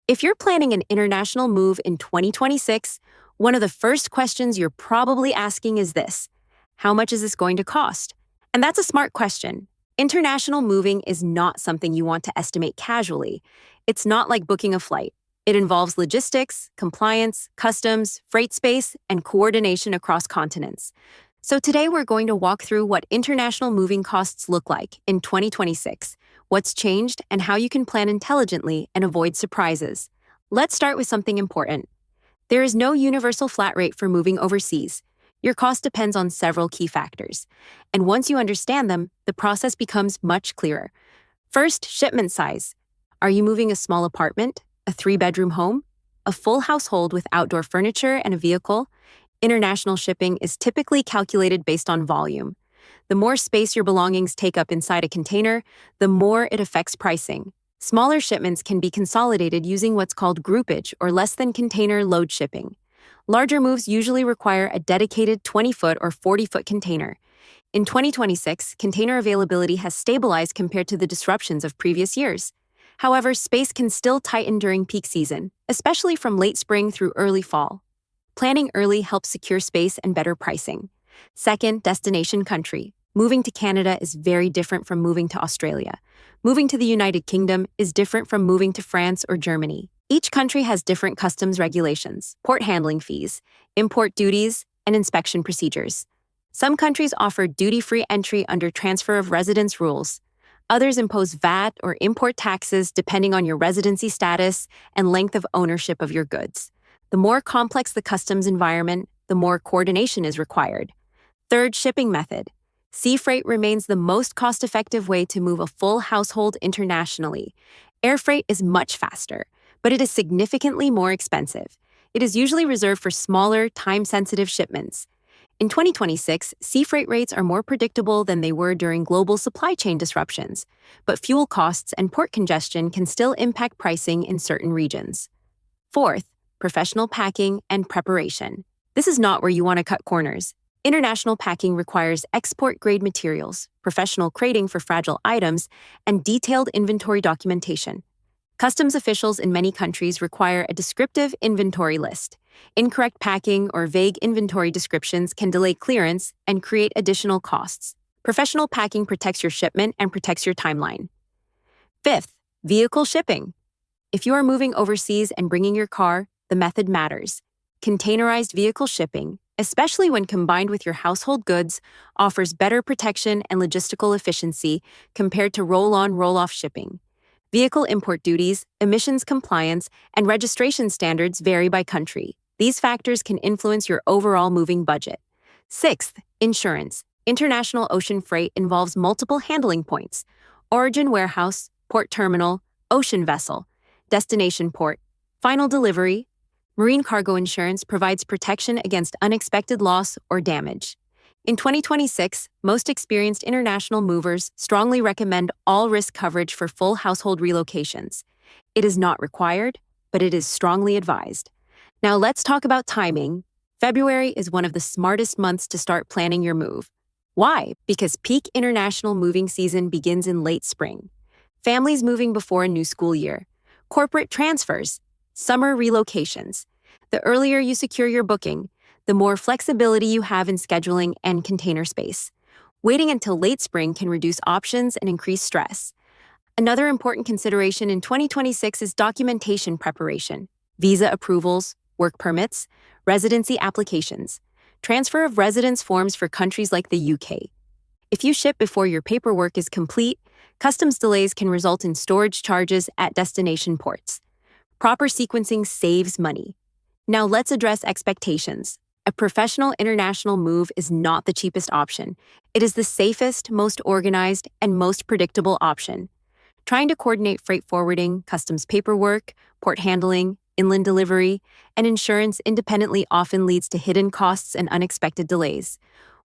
If you're planning an international move in 2026, one of the first questions you're probably asking is this: how much is this going to cost? And that's a smart question. International moving is not something you want to estimate casually. It's not like booking a flight. It involves logistics, compliance, customs, freight space, and coordination across continents. So today we're going to walk through what international moving costs look like in 2026, what's changed, and how you can plan intelligently and avoid surprises. Let's start with something important. There is no universal flat rate for moving overseas. Your cost depends on several key factors. And once you understand them, the process becomes much clearer. First, shipment size. Are you moving a small apartment, a 3-bedroom home, a full household with outdoor furniture and a vehicle? International shipping is typically calculated based on volume. The more space your belongings take up inside a container, the more it affects pricing. Smaller shipments can be consolidated using what's called groupage or less-than-container load shipping. Larger moves usually require a dedicated 20-foot or 40-foot container. In 2026, container availability has stabilized compared to the disruptions of previous years. However, space can still tighten during peak season, especially from late spring through early fall. Planning early helps secure space and better pricing. Second, destination country. Moving to Canada is very different from moving to Australia. Moving to the United Kingdom is different from moving to France or Germany. Each country has different customs regulations, port handling fees, import duties, and inspection procedures. Some countries offer duty-free entry under transfer of residence rules. Others impose VAT or import taxes depending on your residency status and length of ownership of your goods. The more complex the customs environment, the more coordination is required. Third, shipping method. Sea freight remains the most cost-effective way to move a full household internationally. Air freight is much faster, but it is significantly more expensive. It is usually reserved for smaller, time-sensitive shipments. In 2026, sea freight rates are more predictable than they were during global supply chain disruptions, but fuel costs and port congestion can still impact pricing in certain regions. Fourth, professional packing and preparation. This is not where you want to cut corners. International packing requires export-grade materials, professional crating for fragile items, and detailed inventory documentation. Customs officials in many countries require a descriptive inventory list. Incorrect packing or vague inventory descriptions can delay clearance and create additional costs. Professional packing protects your shipment and protects your timeline. Fifth, vehicle shipping. If you are moving overseas and bringing your car, the method matters. Containerized vehicle shipping, especially when combined with your household goods, offers better protection and logistical efficiency compared to roll-on, roll-off shipping. Vehicle import duties, emissions compliance, and registration standards vary by country. These factors can influence your overall moving budget. Sixth, insurance. International ocean freight involves multiple handling points: origin warehouse, port terminal, ocean vessel, destination port, final delivery. Marine cargo insurance provides protection against unexpected loss or damage. In 2026, most experienced international movers strongly recommend all-risk coverage for full household relocations. It is not required, but it is strongly advised. Now let's talk about timing. February is one of the smartest months to start planning your move. Why? Because peak international moving season begins in late spring. Families moving before a new school year, corporate transfers, summer relocations. The earlier you secure your booking, the more flexibility you have in scheduling and container space. Waiting until late spring can reduce options and increase stress. Another important consideration in 2026 is documentation preparation: visa approvals, work permits, residency applications, transfer of residence forms for countries like the UK. If you ship before your paperwork is complete, customs delays can result in storage charges at destination ports. Proper sequencing saves money. Now let's address expectations. A professional international move is not the cheapest option. It is the safest, most organized, and most predictable option. Trying to coordinate freight forwarding, customs paperwork, port handling, inland delivery, and insurance independently often leads to hidden costs and unexpected delays.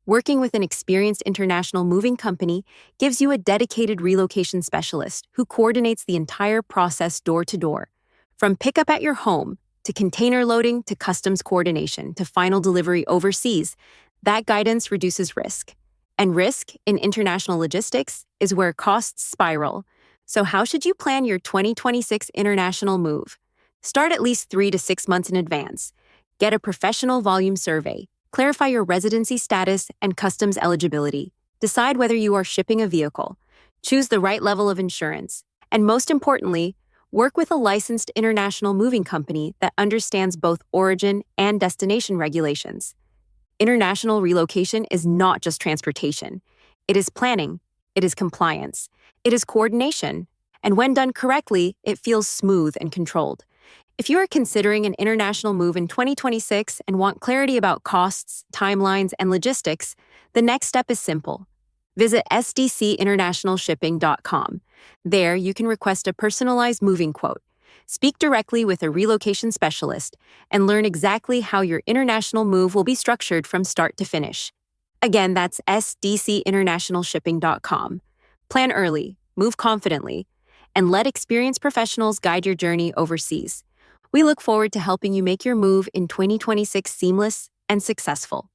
Working with an experienced international moving company gives you a dedicated relocation specialist who coordinates the entire process door to door. From pickup at your home, to container loading, to customs coordination, to final delivery overseas, that guidance reduces risk. And risk in international logistics is where costs spiral. So how should you plan your 2026 international move? Start at least 3 to 6 months in advance. Get a professional volume survey. Clarify your residency status and customs eligibility. Decide whether you are shipping a vehicle. Choose the right level of insurance. And most importantly, work with a licensed international moving company that understands both origin and destination regulations. International relocation is not just transportation. It is planning. It is compliance. It is coordination. And when done correctly, it feels smooth and controlled. If you are considering an international move in 2026 and want clarity about costs, timelines, and logistics, the next step is simple. Visit SDCInternationalShipping.com. There, you can request a personalized moving quote, speak directly with a relocation specialist, and learn exactly how your international move will be structured from start to finish. Again, that's SDCInternationalShipping.com. Plan early, move confidently, and let experienced professionals guide your journey overseas. We look forward to helping you make your move in 2026 seamless and successful.